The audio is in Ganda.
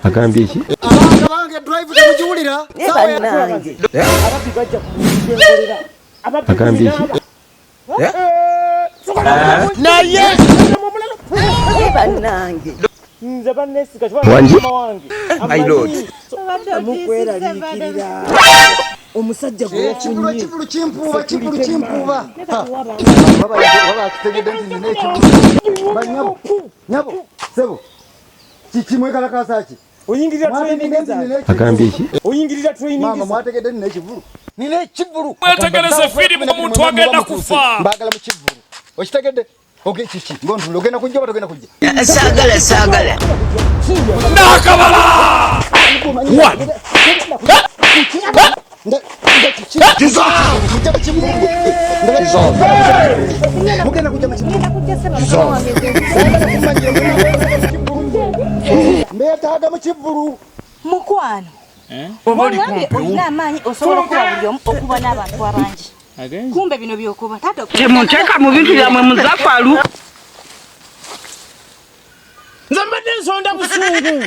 Agambye ki? Agambye ki? Naye bannange nze bannesika Wangi? my lord mukweraliikirira omusajja gwofunye Chimpuva. Nyabo, sebo. Chichimwe kalakasaki. oyingirira training za Agambye ki? oyingirira training Mama za mwategedde nine kivulu. Nine kivulu. Mwetegereze firimu omuntu agenda kufa. Mbagala mu kivulu. Okitegedde? Okay chichi. Ngontule ogenda kujja batogenda kujja. sagala Nakabala! One. Mugenda kujja mu kivulu. Mbetaaga mu kivulu. mukwano olina amaanyi osobola okuba buli omu okuba n'abantu abangi kumbe bino byokuba temunteeka mu bintu byammwe muzaffalu nze mbadde nsonda busungu